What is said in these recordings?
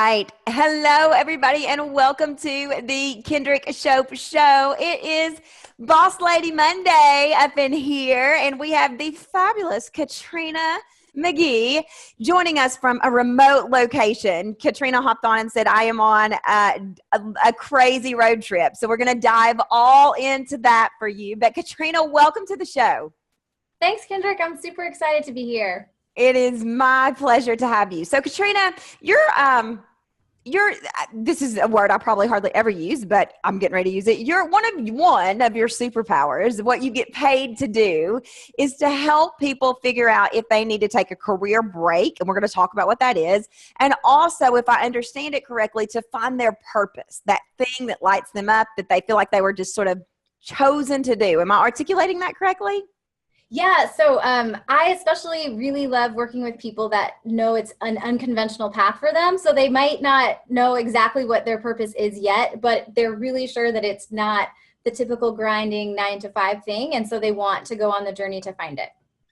right. Hello, everybody, and welcome to the Kendrick Show. It is Boss Lady Monday up in here, and we have the fabulous Katrina McGee joining us from a remote location. Katrina hopped on and said, I am on a crazy road trip. So we're going to dive all into that for you. But Katrina, welcome to the show. Thanks, Kendrick. I'm super excited to be here. It is my pleasure to have you. So Katrina, you're this is a word I probably hardly ever use, but I'm getting ready to use it. You're one of your superpowers. What you get paid to do is to help people figure out if they need to take a career break, and we're going to talk about what that is. And also, if I understand it correctly, to find their purpose, that thing that lights them up, that they feel like they were just sort of chosen to do. Am I articulating that correctly? Yeah, so I especially really love working with people that know it's an unconventional path for them. So they might not know exactly what their purpose is yet, but they're really sure that it's not the typical grinding 9 to 5 thing. And so they want to go on the journey to find it.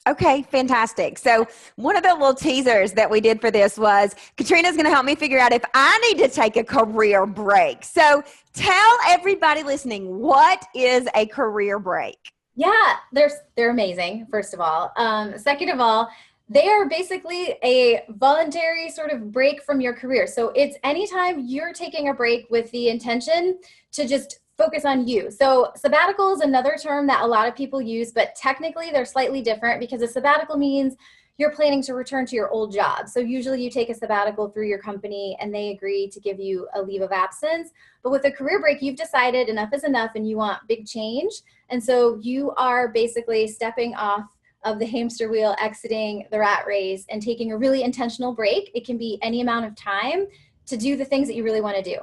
Okay, fantastic. So one of the little teasers that we did for this was Katrina's going to help me figure out if I need to take a career break. So tell everybody listening, what is a career break? Yeah, they're amazing, first of all. Second of all, they are basically a voluntary sort of break from your career. So it's anytime you're taking a break with the intention to just focus on you. So sabbatical is another term that a lot of people use, but technically they're slightly different because a sabbatical means you're planning to return to your old job. So usually you take a sabbatical through your company and they agree to give you a leave of absence. But with a career break, you've decided enough is enough and you want big change. And so you are basically stepping off of the hamster wheel, exiting the rat race and taking a really intentional break. It can be any amount of time to do the things that you really want to do.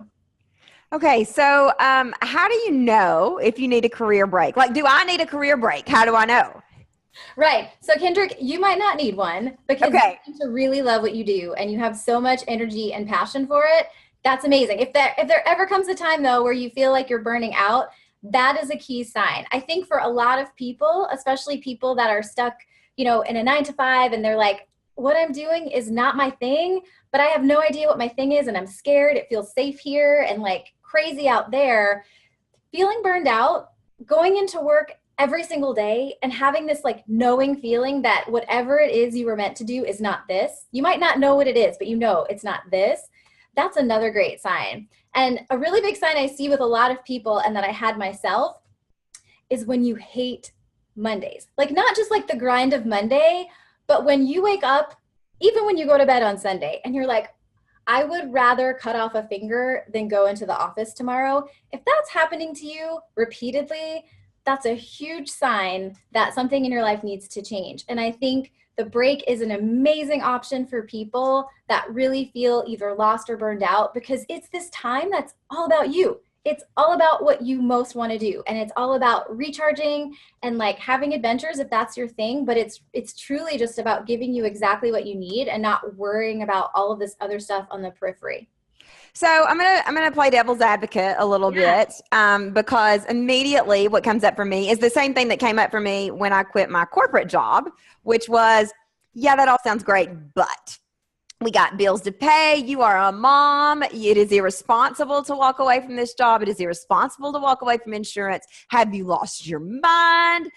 Okay, so how do you know if you need a career break? Like, do I need a career break? How do I know? Right. So Kendrick, you might not need one because you Okay. seem to really love what you do and you have so much energy and passion for it. That's amazing. If there ever comes a time though where you feel like you're burning out, that is a key sign. I think for a lot of people, especially people that are stuck, in a 9 to 5 and they're like, what I'm doing is not my thing, but I have no idea what my thing is and I'm scared. It feels safe here and like crazy out there. Feeling burned out, going into work every single day and having this like knowing feeling that whatever it is you were meant to do is not this. You might not know what it is, but you know it's not this. That's another great sign. And a really big sign I see with a lot of people and that I had myself is when you hate Mondays. Like not just like the grind of Monday, but when you wake up, even when you go to bed on Sunday and you're like, I would rather cut off a finger than go into the office tomorrow. If that's happening to you repeatedly, that's a huge sign that something in your life needs to change. And I think the break is an amazing option for people that really feel either lost or burned out because it's this time that's all about you. It's all about what you most want to do. And it's all about recharging and like having adventures if that's your thing. But it's truly just about giving you exactly what you need and not worrying about all of this other stuff on the periphery. So I'm gonna play devil's advocate a little bit because immediately what comes up for me is the same thing that came up for me when I quit my corporate job, which was, yeah, that all sounds great, but we got bills to pay. You are a mom. It is irresponsible to walk away from this job. It is irresponsible to walk away from insurance. Have you lost your mind?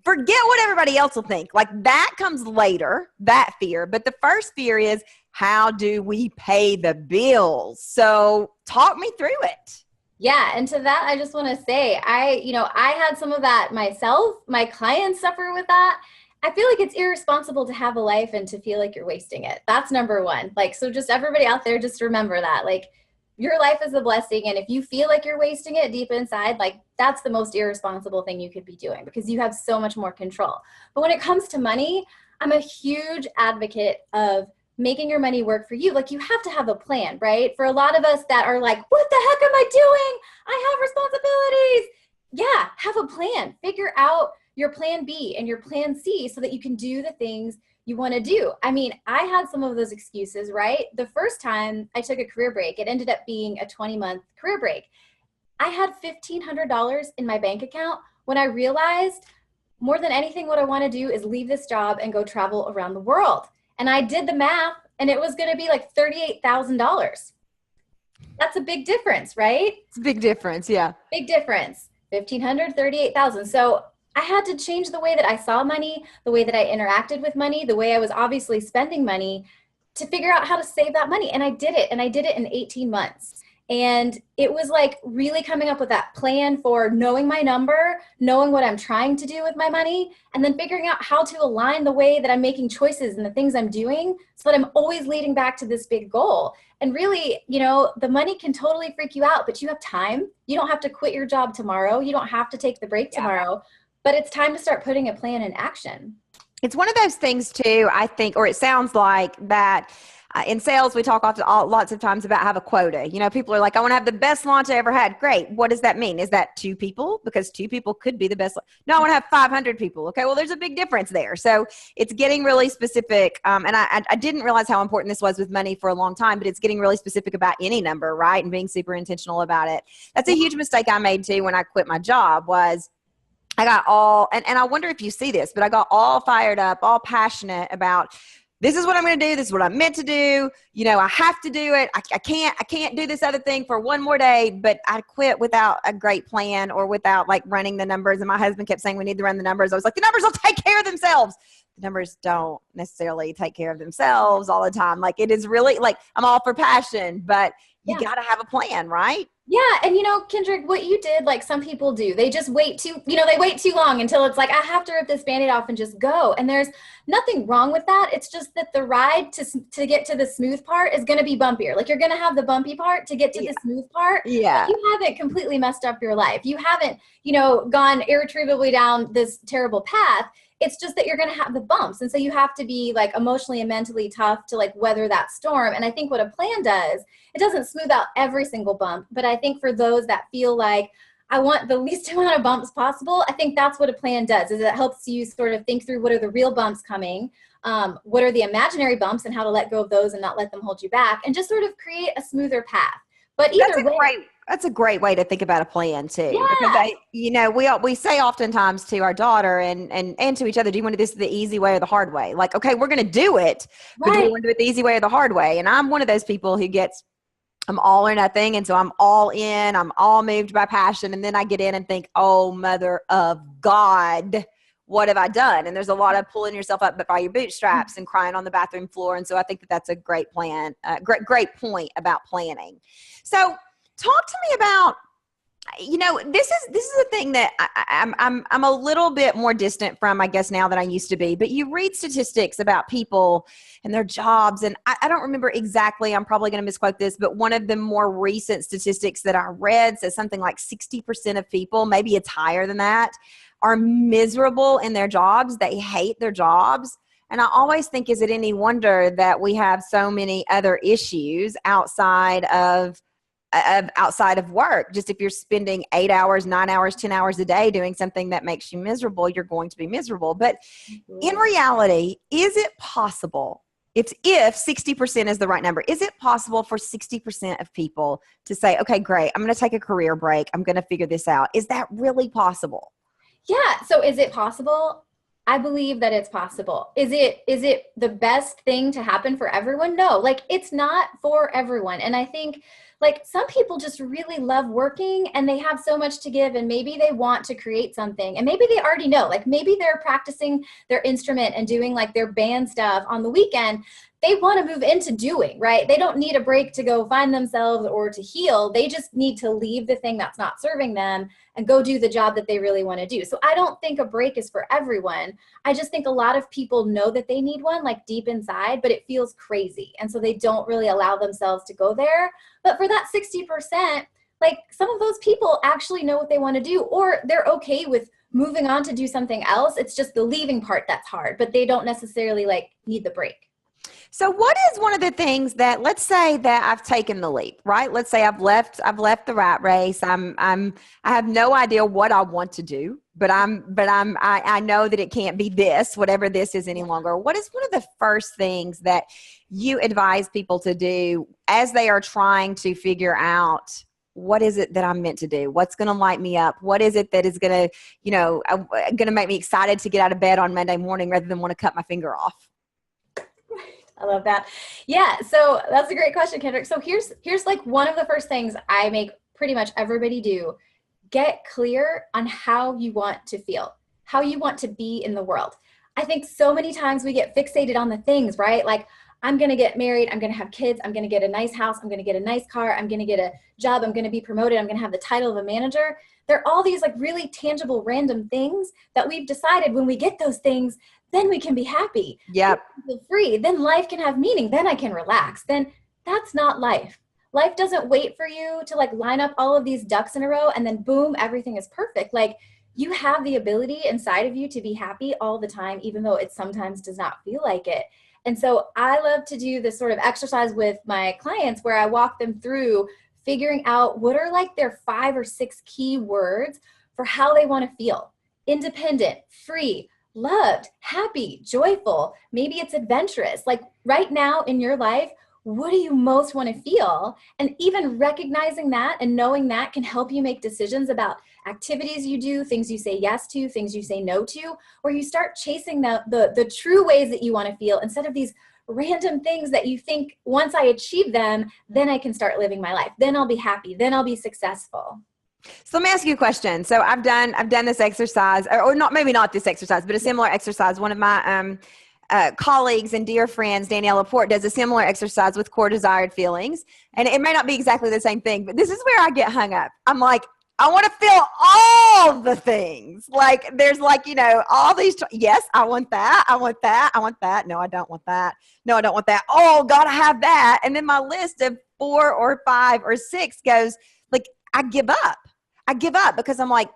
Forget what everybody else will think. Like that comes later, that fear. But the first fear is, how do we pay the bills? So talk me through it. Yeah. And to that, I just want to say, I had some of that myself. My clients suffer with that. I feel like it's irresponsible to have a life and to feel like you're wasting it. That's number one. Like, so just everybody out there, just remember that. Like, your life is a blessing. And if you feel like you're wasting it deep inside, like that's the most irresponsible thing you could be doing because you have so much more control. But when it comes to money, I'm a huge advocate of making your money work for you. Like you have to have a plan, right? For a lot of us that are like, what the heck am I doing? I have responsibilities. Yeah, have a plan. Figure out your plan B and your plan C so that you can do the things you want to do. I mean, I had some of those excuses, right? The first time I took a career break, it ended up being a 20-month career break. I had $1,500 in my bank account when I realized more than anything, what I want to do is leave this job and go travel around the world. And I did the math and it was going to be like $38,000. That's a big difference, right? It's a big difference. Yeah. Big difference. 1,500, 38,000. So I had to change the way that I saw money, the way that I interacted with money, the way I was obviously spending money to figure out how to save that money. And I did it. And I did it in 18 months. And it was like really coming up with that plan for knowing my number, knowing what I'm trying to do with my money, and then figuring out how to align the way that I'm making choices and the things I'm doing so that I'm always leading back to this big goal. And really, you know, the money can totally freak you out, but you have time. You don't have to quit your job tomorrow. You don't have to take the break tomorrow, but it's time to start putting a plan in action. It's one of those things too, I think, or it sounds like that in sales, we talk often, lots of times about have a quota. You know, people are like, I want to have the best launch I ever had. Great. What does that mean? Is that 2 people? Because 2 people could be the best. No, I want to have 500 people. Okay. Well, there's a big difference there. So it's getting really specific. And I didn't realize how important this was with money for a long time, but it's getting really specific about any number, right? And being super intentional about it. That's a huge mistake I made too when I quit my job was I got all, and I wonder if you see this, but I got all fired up, all passionate about this is what I'm going to do. This is what I'm meant to do. You know, I have to do it. I can't do this other thing for one more day, but I quit without a great plan or without like running the numbers. And my husband kept saying, we need to run the numbers. I was like, the numbers will take care of themselves. The numbers don't necessarily take care of themselves all the time. Like it is really like, I'm all for passion, but you got to have a plan, right? Yeah. And you know, Kendrick, what you did, like some people do, they just wait they wait too long until it's like, I have to rip this Band-Aid off and just go. And there's nothing wrong with that. It's just that the ride to get to the smooth part is going to be bumpier. Like you're going to have the bumpy part to get to the smooth part. Yeah. You haven't completely messed up your life. You haven't, gone irretrievably down this terrible path. It's just that you're going to have the bumps. And so you have to be like emotionally and mentally tough to like weather that storm. And I think what a plan does, it doesn't smooth out every single bump, but I think for those that feel like I want the least amount of bumps possible, I think that's what a plan does, is it helps you sort of think through what are the real bumps coming, what are the imaginary bumps and how to let go of those and not let them hold you back, and just sort of create a smoother path. But either way, that's a great way to think about a plan too. Yeah. Because we say oftentimes to our daughter and to each other, do you want to do this the easy way or the hard way? Like, okay, we're going to do it, but do we want to do it the easy way or the hard way? And I'm one of those people who I'm all or nothing. And so I'm all in, I'm all moved by passion. And then I get in and think, oh, mother of God, what have I done? And there's a lot of pulling yourself up by your bootstraps and crying on the bathroom floor. And so I think that's a great plan, great point about planning. So talk to me about, this is a thing that I'm a little bit more distant from, I guess, now than I used to be. But you read statistics about people and their jobs, and I don't remember exactly. I'm probably going to misquote this, but one of the more recent statistics that I read says something like 60% of people, maybe it's higher than that, are miserable in their jobs. They hate their jobs. And I always think, is it any wonder that we have so many other issues outside of work? Just if you're spending 8 hours, 9 hours, 10 hours a day doing something that makes you miserable, you're going to be miserable. But in reality, is it possible, if 60% is the right number, is it possible for 60% of people to say, okay, great, I'm going to take a career break, I'm going to figure this out? Is that really possible? Yeah. So is it possible? I believe that it's possible. Is it the best thing to happen for everyone? No, like it's not for everyone. And I think like some people just really love working and they have so much to give, and maybe they want to create something, and maybe they already know, like maybe they're practicing their instrument and doing like their band stuff on the weekend. They want to move into doing, right? They don't need a break to go find themselves or to heal. They just need to leave the thing that's not serving them and go do the job that they really want to do. So I don't think a break is for everyone. I just think a lot of people know that they need one, like deep inside, but it feels crazy. And so they don't really allow themselves to go there. But for that 60%, like some of those people actually know what they want to do, or they're okay with moving on to do something else. It's just the leaving part that's hard, but they don't necessarily like need the break. So what is one of the things that, let's say that I've taken the leap, right? Let's say I've left the rat race. I have no idea what I want to do, but I know that it can't be this, whatever this is any longer. What is one of the first things that you advise people to do as they are trying to figure out, what is it that I'm meant to do? What's going to light me up? What is it that is going to make me excited to get out of bed on Monday morning rather than want to cut my finger off? I love that. Yeah. So that's a great question, Kendrick. So here's like one of the first things I make pretty much everybody do. Get clear on how you want to feel, how you want to be in the world. I think so many times we get fixated on the things, right? Like, I'm going to get married. I'm going to have kids. I'm going to get a nice house. I'm going to get a nice car. I'm going to get a job. I'm going to be promoted. I'm going to have the title of a manager. There are all these like really tangible, random things that we've decided when we get those things, then we can be happy. Yep. Feel free. Then life can have meaning. Then I can relax. Then that's not life. Life doesn't wait for you to like line up all of these ducks in a row and then boom, everything is perfect. Like, you have the ability inside of you to be happy all the time, even though it sometimes does not feel like it. And so I love to do this sort of exercise with my clients where I walk them through figuring out what are like their 5 or 6 key words for how they want to feel. Independent, free, loved, happy, joyful. Maybe it's adventurous. Like right now in your life, what do you most want to feel? And even recognizing that and knowing that can help you make decisions about activities you do, things you say yes to, things you say no to, where you start chasing the true ways that you want to feel instead of these random things that you think once I achieve them, then I can start living my life. Then I'll be happy. Then I'll be successful. So let me ask you a question. So I've done this exercise, or not, maybe not this exercise, but a similar exercise. One of my colleagues and dear friends, Danielle Laporte, does a similar exercise with core desired feelings. And it may not be exactly the same thing, but this is where I get hung up. I'm like, I want to feel all the things. Like there's like, you know, all these, yes, I want that. I want that. I want that. No, I don't want that. No, I don't want that. Oh, gotta have that. And then my list of 4 or 5 or 6 goes like, I give up. I give up because I'm like,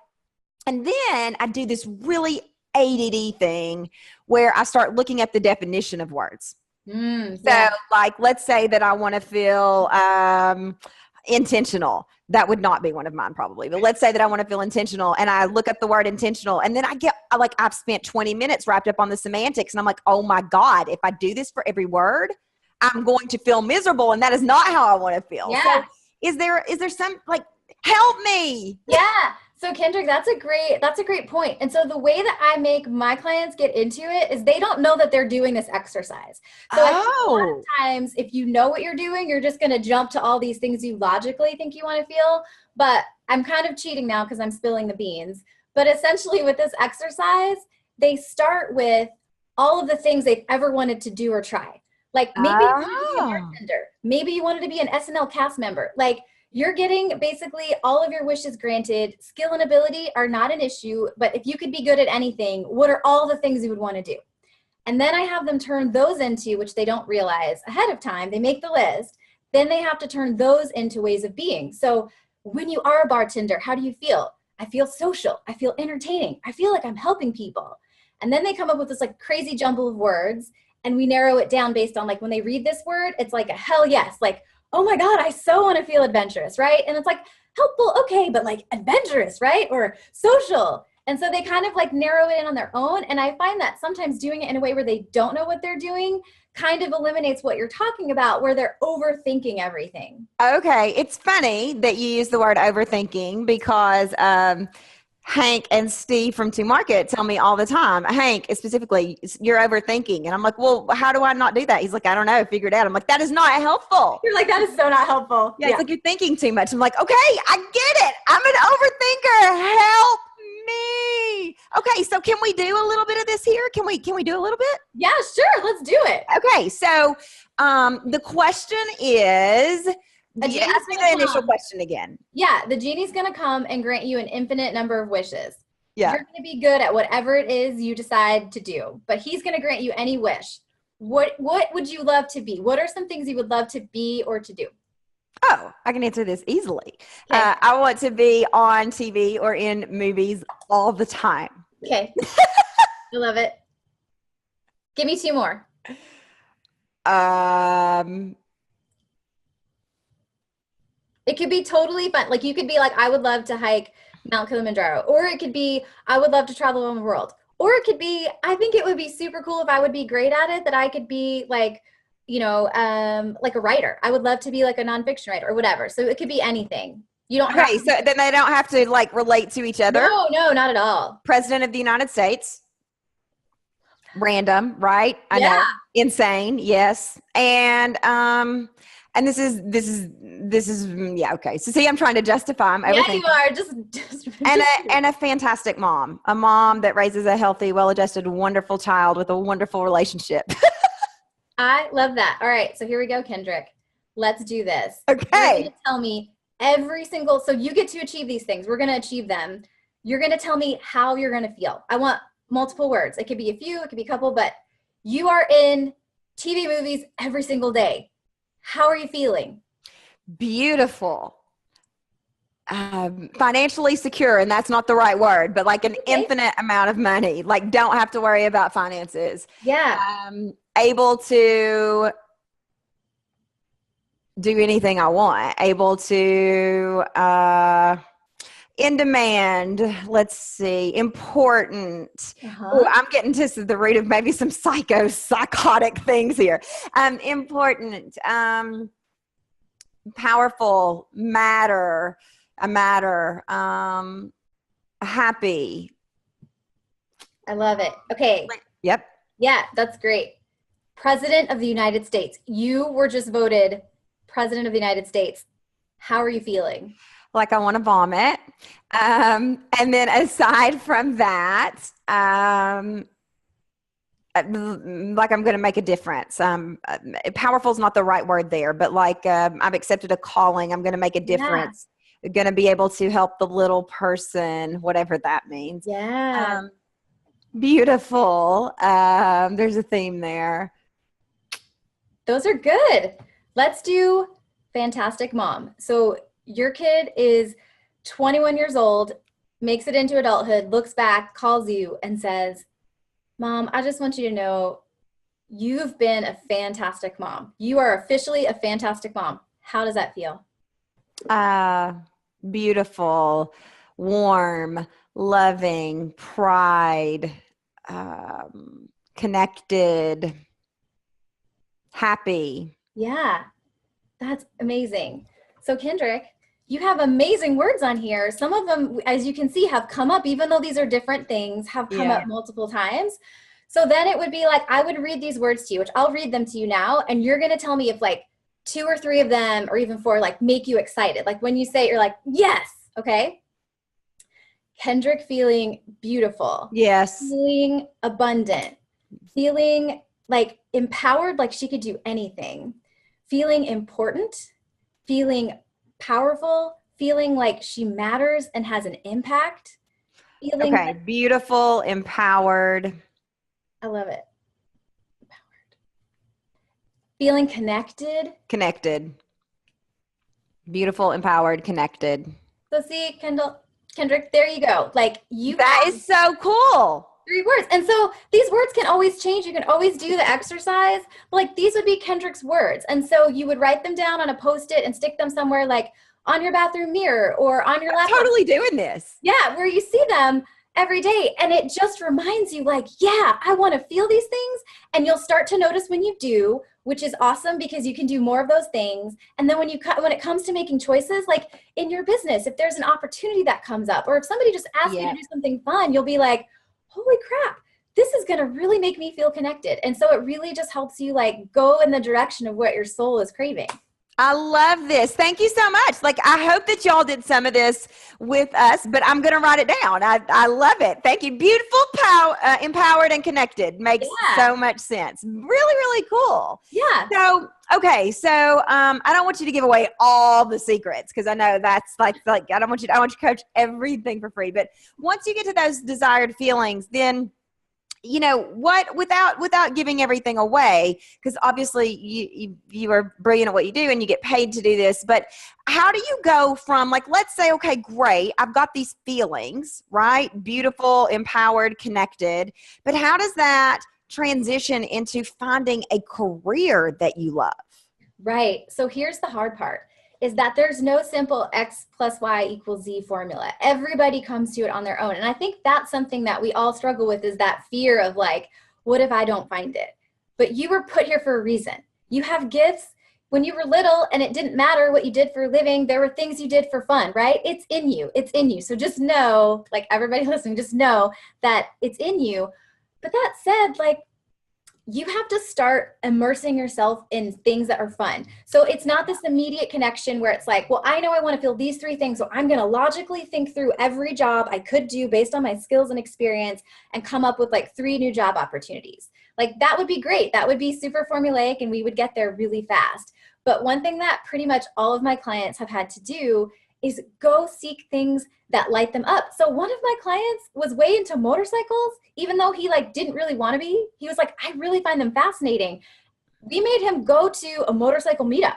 and then I do this really ADD thing where I start looking at the definition of words. So like, let's say that I want to feel intentional. That would not be one of mine probably, but let's say that I want to feel intentional and I look up the word intentional and then I've spent 20 minutes wrapped up on the semantics and I'm like, oh my God, if I do this for every word, I'm going to feel miserable. And that is not how I want to feel. Yeah. So is there some like, help me. Yeah. So Kendrick, that's a great point. And so the way that I make my clients get into it is they don't know that they're doing this exercise. So I think a lot of times if you know what you're doing, you're just going to jump to all these things you logically think you want to feel. But I'm kind of cheating now because I'm spilling the beans. But essentially with this exercise, they start with all of the things they've ever wanted to do or try. Like maybe you wanted to be a bartender. Maybe you wanted to be an SNL cast member. Like, you're getting basically all of your wishes granted. Skill and ability are not an issue, but if you could be good at anything, what are all the things you would want to do? And then I have them turn those into, which they don't realize ahead of time, they make the list, then they have to turn those into ways of being. So when you are a bartender, how do you feel? I feel social. I feel entertaining. I feel like I'm helping people. And then they come up with this like crazy jumble of words and we narrow it down based on like when they read this word, it's like a hell yes, like, oh my God, I so want to feel adventurous, right? And it's like helpful, okay, but like adventurous, right? Or social. And so they kind of like narrow it in on their own. And I find that sometimes doing it in a way where they don't know what they're doing kind of eliminates what you're talking about, where they're overthinking everything. Okay. It's funny that you use the word overthinking because Hank and Steve from To Market tell me all the time, Hank, specifically, you're overthinking. And I'm like, well, how do I not do that? He's like, I don't know, figure it out. I'm like, that is not helpful. You're like, that is so not helpful. Yeah, it's like you're thinking too much. I'm like, okay, I get it. I'm an overthinker. Help me. Okay, so can we do a little bit of this here? Can we do a little bit? Yeah, sure. Let's do it. Okay, so the question is, ask me the initial question again. Yeah, the genie's going to come and grant you an infinite number of wishes. Yeah. You're going to be good at whatever it is you decide to do, but he's going to grant you any wish. What would you love to be? What are some things you would love to be or to do? Oh, I can answer this easily. Okay. I want to be on TV or in movies all the time. Okay. I love it. Give me 2 more. It could be totally fun. Like you could be like, I would love to hike Mount Kilimanjaro. Or it could be, I would love to travel around the world. Or it could be, I think it would be super cool if I would be great at it, that I could be like, you know, like a writer. I would love to be like a nonfiction writer or whatever. So it could be anything. You don't have to, so then they don't have to like relate to each other? No, not at all. President of the United States. Random, right? I know. Insane, yes. And yeah, okay. So see, I'm trying to justify. I'm Yeah, overthinking. you are. Just And a fantastic mom. A mom that raises a healthy, well-adjusted, wonderful child with a wonderful relationship. I love that. All right, so here we go, Kendrick. Let's do this. Okay. You're going to tell me so you get to achieve these things. We're going to achieve them. You're going to tell me how you're going to feel. I want multiple words. It could be a few, it could be a couple, but you are in TV movies every single day. How are you feeling? Beautiful. Financially secure, and that's not the right word, but like an infinite amount of money. Like, don't have to worry about finances. Yeah. Able to do anything I want. Able to in demand. Let's see. Important. Ooh, I'm getting to the root of maybe some psychotic things here. Important. Powerful. Matter. Happy. I love it. Okay. Yep. Yeah, that's great. President of the United States. You were just voted President of the United States. How are you feeling? Like I want to vomit. And then aside from that, like I'm going to make a difference. Powerful is not the right word there, but like I've accepted a calling. I'm going to make a difference. Yeah. Going to be able to help the little person, whatever that means. Yeah. Beautiful. There's a theme there. Those are good. Let's do fantastic mom. So your kid is 21 years old, makes it into adulthood, looks back, calls you and says, Mom, I just want you to know you've been a fantastic mom. You are officially a fantastic mom. How does that feel? Beautiful, warm, loving, pride, connected, happy. Yeah, that's amazing. So Kendrick, you have amazing words on here. Some of them, as you can see, have come up, even though these are different things, have come up multiple times. So then it would be like, I would read these words to you, which I'll read them to you now. And you're going to tell me if like 2 or 3 of them, or even 4, like make you excited. Like when you say it, you're like, yes. Okay. Kendrick feeling beautiful. Yes. Feeling abundant. Feeling like empowered, like she could do anything. Feeling important. Feeling powerful. Feeling like she matters and has an impact. Feeling like, beautiful, empowered. I love it. Empowered. Feeling connected. Connected. Beautiful, empowered, connected. So see, Kendrick, there you go. Like that is so cool. 3 words. And so these words can always change. You can always do the exercise. Like these would be Kendrick's words. And so you would write them down on a Post-it and stick them somewhere like on your bathroom mirror or on your laptop. Totally doing this. Yeah, where you see them every day. And it just reminds you like, yeah, I want to feel these things. And you'll start to notice when you do, which is awesome because you can do more of those things. And then when it comes to making choices, like in your business, if there's an opportunity that comes up, or if somebody just asks you to do something fun, you'll be like, holy crap, this is going to really make me feel connected. And so it really just helps you like go in the direction of what your soul is craving. I love this. Thank you so much. Like, I hope that y'all did some of this with us, but I'm going to write it down. I love it. Thank you. Beautiful, empowered, and connected. Makes so much sense. Really, really cool. Yeah. So, okay. So, I don't want you to give away all the secrets because I know that's like, I want you to coach everything for free. But once you get to those desired feelings, then you know what, without giving everything away, because obviously you are brilliant at what you do and you get paid to do this, but how do you go from like, let's say, okay, great, I've got these feelings, right? Beautiful, empowered, connected, but how does that transition into finding a career that you love? Right. So here's the hard part. Is that there's no simple X plus Y equals Z formula. Everybody comes to it on their own. And I think that's something that we all struggle with, is that fear of like, what if I don't find it? But you were put here for a reason. You have gifts. When you were little and it didn't matter what you did for a living, there were things you did for fun, right? It's in you. It's in you. So just know, like everybody listening, just know that it's in you. But that said, like you have to start immersing yourself in things that are fun. So it's not this immediate connection where it's like, well, I know I want to feel these 3 things. So I'm going to logically think through every job I could do based on my skills and experience and come up with like 3 new job opportunities. Like that would be great. That would be super formulaic and we would get there really fast. But one thing that pretty much all of my clients have had to do is go seek things that light them up. So one of my clients was way into motorcycles, even though he like didn't really want to be. He was like, I really find them fascinating. We made him go to a motorcycle meetup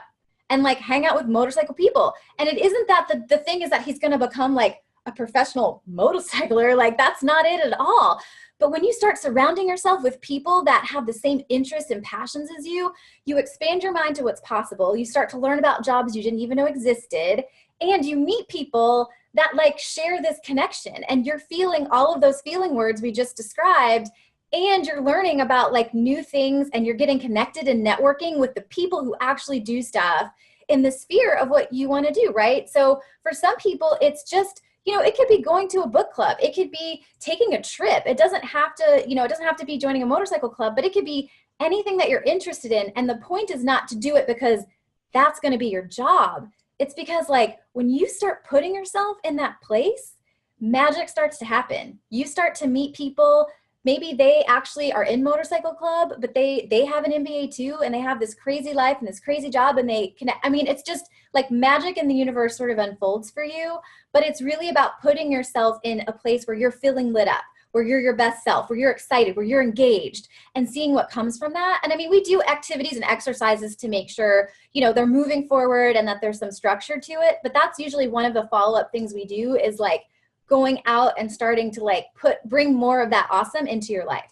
and like hang out with motorcycle people. And it isn't that the thing is that he's going to become like a professional motorcycler. Like that's not it at all. But when you start surrounding yourself with people that have the same interests and passions as you expand your mind to what's possible. You start to learn about jobs you didn't even know existed. And you meet people that like share this connection and you're feeling all of those feeling words we just described. And you're learning about like new things and you're getting connected and networking with the people who actually do stuff in the sphere of what you want to do, right? So for some people, it's just, it could be going to a book club. It could be taking a trip. It doesn't have to, it doesn't have to be joining a motorcycle club, but it could be anything that you're interested in. And the point is not to do it because that's going to be your job. It's because like when you start putting yourself in that place, magic starts to happen. You start to meet people. Maybe they actually are in motorcycle club, but they have an MBA too, and they have this crazy life and this crazy job, and they connect. I mean, it's just like magic in the universe sort of unfolds for you, but it's really about putting yourself in a place where you're feeling lit up, where you're your best self, where you're excited, where you're engaged, and seeing what comes from that. And I mean, we do activities and exercises to make sure, they're moving forward and that there's some structure to it. But that's usually one of the follow-up things we do is like going out and starting to like bring more of that awesome into your life.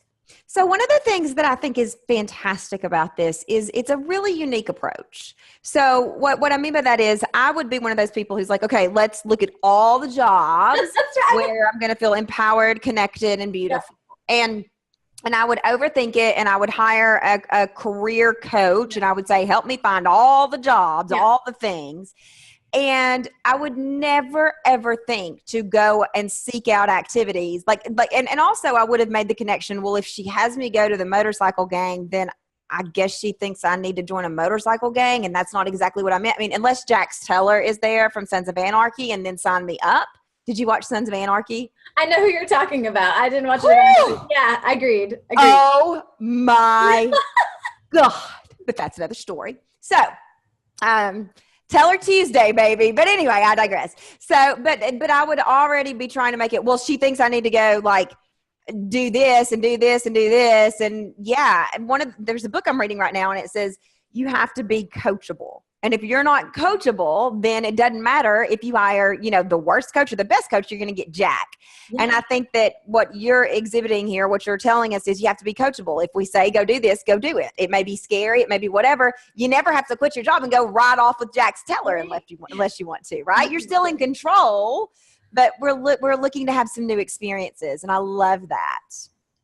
So one of the things that I think is fantastic about this is it's a really unique approach. So what I mean by that is I would be one of those people who's like, okay, let's look at all the jobs where I'm going to feel empowered, connected, and beautiful. Yeah. And I would overthink it, and I would hire a career coach, and I would say, help me find all the jobs, all the things. And I would never, ever think to go and seek out activities and also I would have made the connection. Well, if she has me go to the motorcycle gang, then I guess she thinks I need to join a motorcycle gang. And that's not exactly what I meant. I mean, unless Jax Teller is there from Sons of Anarchy and then sign me up. Did you watch Sons of Anarchy? I know who you're talking about. I didn't watch it. Yeah, agreed. Oh my God. But that's another story. So, Teller Tuesday, baby. But anyway, I digress. So, but I would already be trying to make it, well, she thinks I need to go like do this and do this and do this. And yeah, there's a book I'm reading right now and it says you have to be coachable. And if you're not coachable, then it doesn't matter if you hire, the worst coach or the best coach, you're going to get Jack. Yeah. And I think that what you're exhibiting here, what you're telling us is you have to be coachable. If we say, go do this, go do it. It may be scary. It may be whatever. You never have to quit your job and go right off with Jax Teller unless you want to, right? You're still in control, but we're looking to have some new experiences. And I love that.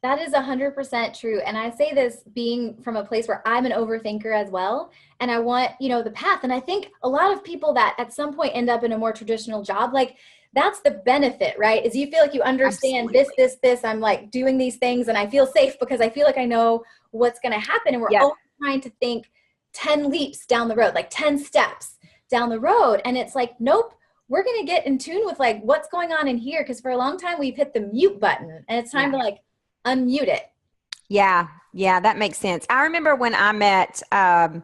That is 100% true. And I say this being from a place where I'm an overthinker as well. And I want, the path. And I think a lot of people that at some point end up in a more traditional job, like that's the benefit, right? Is you feel like you understand this, I'm like doing these things and I feel safe because I feel like I know what's going to happen. And we're always trying to think 10 leaps down the road, like 10 steps down the road. And it's like, nope. We're going to get in tune with like what's going on in here. Because for a long time we've hit the mute button and it's time to like unmute it. Yeah, that makes sense. I remember when I met a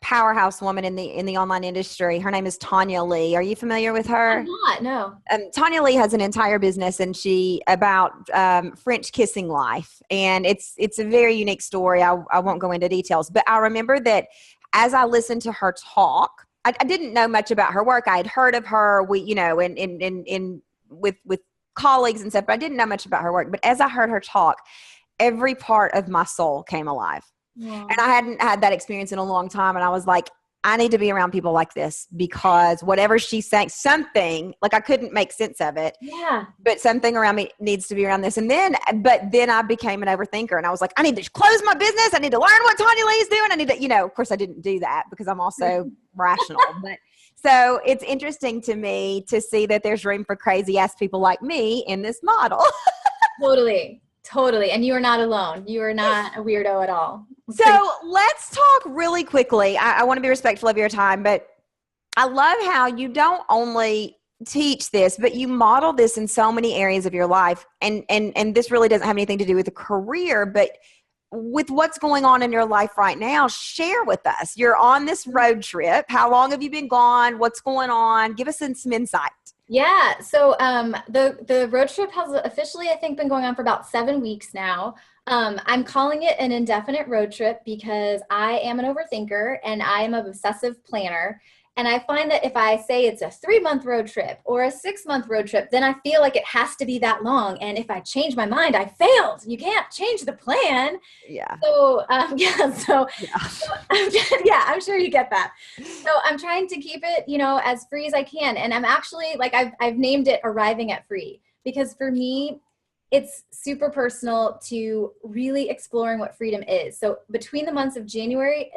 powerhouse woman in the online industry. Her name is Tanya Lee. Are you familiar with her? I'm not, no. Tanya Lee has an entire business and about French kissing life. And it's a very unique story. I won't go into details, but I remember that as I listened to her talk, I didn't know much about her work. I had heard of her, with colleagues and stuff, but I didn't know much about her work. But as I heard her talk, every part of my soul came alive. Yeah. And I hadn't had that experience in a long time. And I was like, I need to be around people like this because whatever she's saying, something, like I couldn't make sense of it. Yeah. But something around me needs to be around this. And then I became an overthinker and I was like, I need to close my business. I need to learn what Tanya Lee is doing. I need to, of course I didn't do that because I'm also rational. But so it's interesting to me to see that there's room for crazy ass people like me in this model. Totally. Totally. And you are not alone. You are not a weirdo at all. So let's talk really quickly. I want to be respectful of your time, but I love how you don't only teach this, but you model this in so many areas of your life. And this really doesn't have anything to do with a career, but with what's going on in your life right now, share with us. You're on this road trip. How long have you been gone? What's going on? Give us some insight. Yeah. So the road trip has officially, I think, been going on for about 7 weeks now. I'm calling it an indefinite road trip because I am an overthinker and I am an obsessive planner. And I find that if I say it's a 3-month road trip or a 6-month road trip, then I feel like it has to be that long. And if I change my mind, I failed. You can't change the plan. Yeah. So, I'm sure you get that. So I'm trying to keep it, as free as I can. And I'm actually I've named it Arriving at Free because for me, it's super personal to really exploring what freedom is. So between the months of February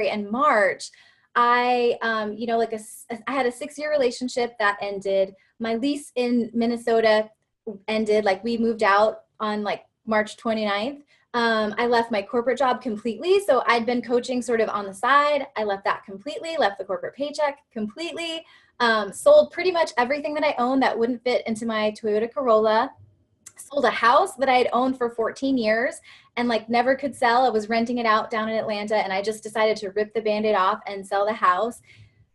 and March, I had a 6-year relationship that ended. My lease in Minnesota ended. We moved out on March 29th. I left my corporate job completely. So I'd been coaching sort of on the side. I left that completely, left the corporate paycheck completely, sold pretty much everything that I owned that wouldn't fit into my Toyota Corolla. Sold a house that I had owned for 14 years and never could sell. I was renting it out down in Atlanta and I just decided to rip the Band-Aid off and sell the house.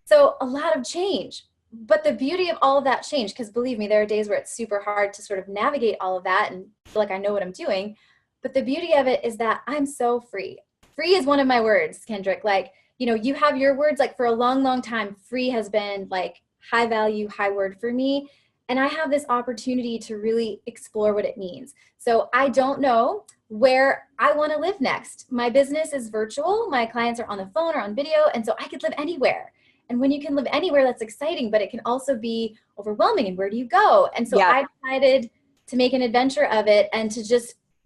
So a lot of change, but the beauty of all of that change, because believe me, there are days where it's super hard to sort of navigate all of that and feel like I know what I'm doing. But the beauty of it is that I'm so free. Free is one of my words, Kendrick. You have your words. For a long, long time, free has been high value, high word for me. And I have this opportunity to really explore what it means. So I don't know where I want to live next. My business is virtual. My clients are on the phone or on video. And so I could live anywhere. And when you can live anywhere, that's exciting, but it can also be overwhelming. And where do you go? And so I decided to make an adventure of it and to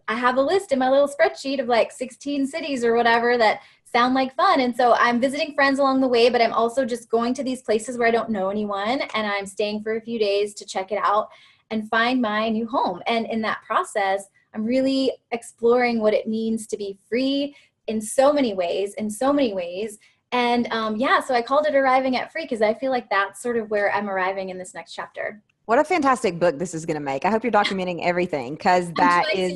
I have a list in my little spreadsheet of 16 cities or whatever that sound like fun. And so I'm visiting friends along the way, but I'm also just going to these places where I don't know anyone. And I'm staying for a few days to check it out and find my new home. And in that process, I'm really exploring what it means to be free in so many ways. And so I called it Arriving at Free because I feel like that's sort of where I'm arriving in this next chapter. What a fantastic book this is going to make. I hope you're documenting everything because that is,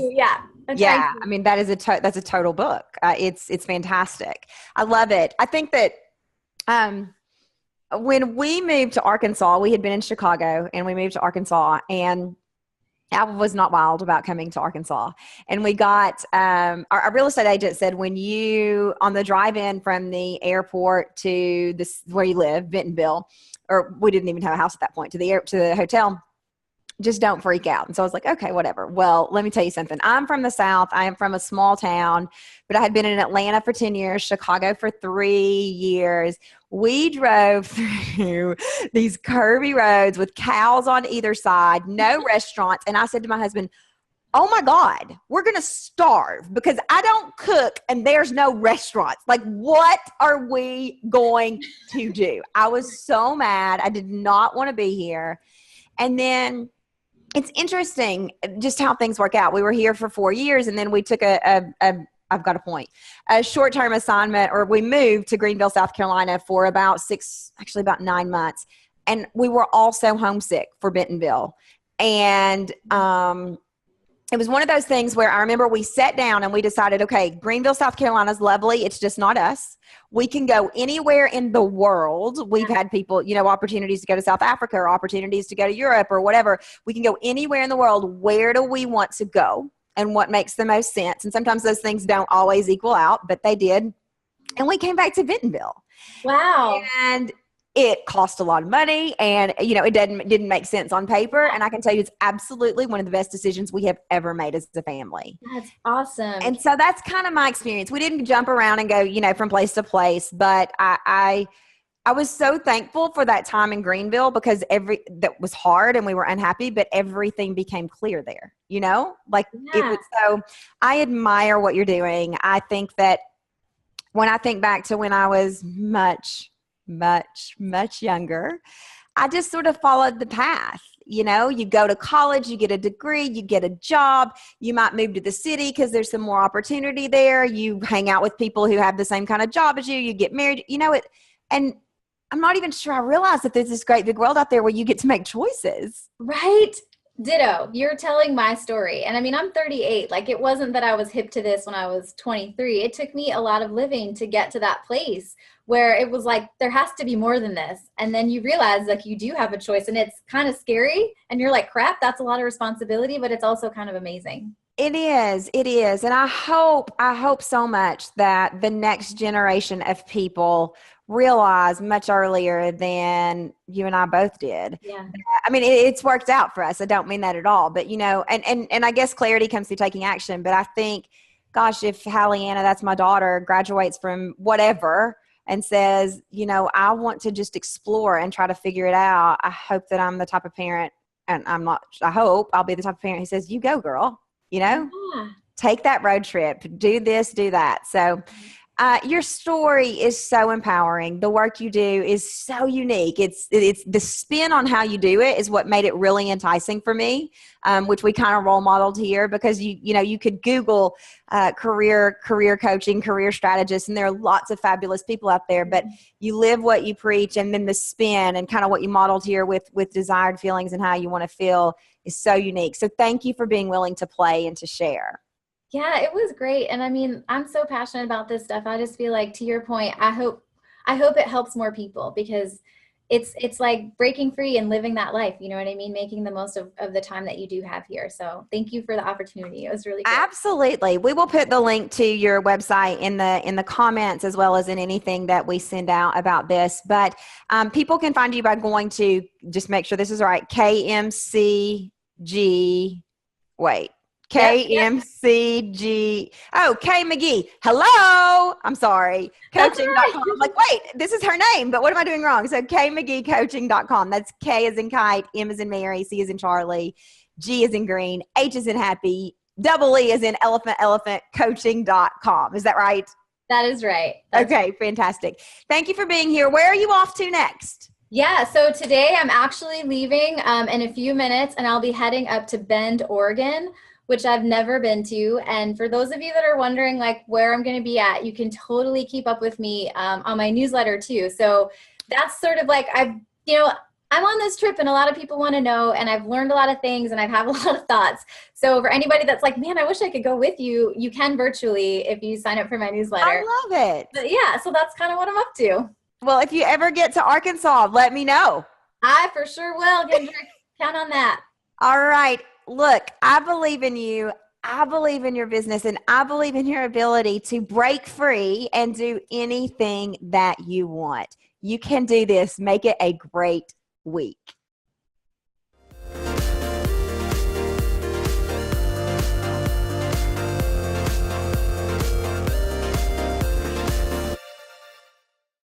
I mean, that's a total book. It's fantastic. I love it. I think that when we moved to Arkansas, we had been in Chicago and we moved to Arkansas and I was not wild about coming to Arkansas. And we got, our real estate agent said, when you, on the drive-in from the airport to this, where you live, Bentonville, or we didn't even have a house at that point, to the hotel, just don't freak out. And so I was like, okay, whatever. Well, let me tell you something. I'm from the South. I am from a small town, but I had been in Atlanta for 10 years, Chicago for 3 years. We drove through these curvy roads with cows on either side, no restaurants. And I said to my husband, oh my God, we're going to starve because I don't cook and there's no restaurants. What are we going to do? I was so mad. I did not want to be here. And then it's interesting just how things work out. We were here for 4 years and then we took I've got a point, a short-term assignment, or we moved to Greenville, South Carolina for about 9 months. And we were all so homesick for Bentonville. And, it was one of those things where I remember we sat down and we decided, okay, Greenville, South Carolina is lovely. It's just not us. We can go anywhere in the world. We've had people, opportunities to go to South Africa or opportunities to go to Europe or whatever. We can go anywhere in the world. Where do we want to go and what makes the most sense? And sometimes those things don't always equal out, but they did. And we came back to Bentonville. Wow. And it cost a lot of money and, it didn't make sense on paper. And I can tell you it's absolutely one of the best decisions we have ever made as a family. That's awesome. And so that's kind of my experience. We didn't jump around and go, from place to place, but I was so thankful for that time in Greenville because that was hard and we were unhappy, but everything became clear there, It was, so I admire what you're doing. I think that when I think back to when I was much younger, I just sort of followed the path, You know, you go to college, you get a degree, you get a job, you might move to the city because there's some more opportunity there. You hang out with people who have the same kind of job as you get married, you know it. And I'm not even sure I realized that there's this great big world out there where you get to make choices. Right? Ditto. You're telling my story. And I mean, I'm 38. Like, it wasn't that I was hip to this when I was 23. It took me a lot of living to get to that place where it was like, there has to be more than this. And then you realize like you do have a choice, and it's kind of scary. And you're like, crap, that's a lot of responsibility, but it's also kind of amazing. It is. It is. And I hope so much that the next generation of people realize much earlier than you and I both did. Yeah. I mean, it's worked out for us. I don't mean that at all, but you know, and I guess clarity comes through taking action. But I think, gosh, if Hallianna, that's my daughter, graduates from whatever and says, you know, I want to just explore and try to figure it out, I hope that I'm the type of parent, and I hope I'll be the type of parent who says, you go, girl, you know, take that road trip, do this, do that. So your story is so empowering. The work you do is so unique. It's the spin on how you do it is what made it really enticing for me, which we kind of role modeled here, because you know, you could Google career coaching, career strategists, and there are lots of fabulous people out there, but you live what you preach, and then the spin and kind of what you modeled here with desired feelings and how you want to feel is so unique. So thank you for being willing to play and to share. Yeah, it was great. And I mean, I'm so passionate about this stuff. I just feel like, to your point, I hope it helps more people, because it's like breaking free and living that life. You know what I mean? Making the most of the time that you do have here. So thank you for the opportunity. It was really good. Absolutely. We will put the link to your website in the comments, as well as in anything that we send out about this. But people can find you by going to, just make sure this is right, KMCG, wait. KMCG. Oh, K McGee. Hello. I'm sorry. Coaching.com. Right. I'm like, wait, this is her name, but what am I doing wrong? So KMcGeeCoaching.com. That's K as in kite, M as in Mary, C as in Charlie, G as in green, H as in happy, double E as in elephant, coaching.com. Is that right? That is right. Okay, fantastic. Thank you for being here. Where are you off to next? Yeah, so today I'm actually leaving in a few minutes, and I'll be heading up to Bend, Oregon, which I've never been to. And for those of you that are wondering like where I'm going to be at, you can totally keep up with me on my newsletter too. So that's sort of like, I'm on this trip, and a lot of people want to know, and I've learned a lot of things, and I've had a lot of thoughts. So for anybody that's like, man, I wish I could go with you, you can virtually if you sign up for my newsletter. I love it. But yeah, so that's kind of what I'm up to. Well, if you ever get to Arkansas, let me know. I for sure will, Kendrick. Count on that. All right. Look, I believe in you. I believe in your business, and I believe in your ability to break free and do anything that you want. You can do this. Make it a great week.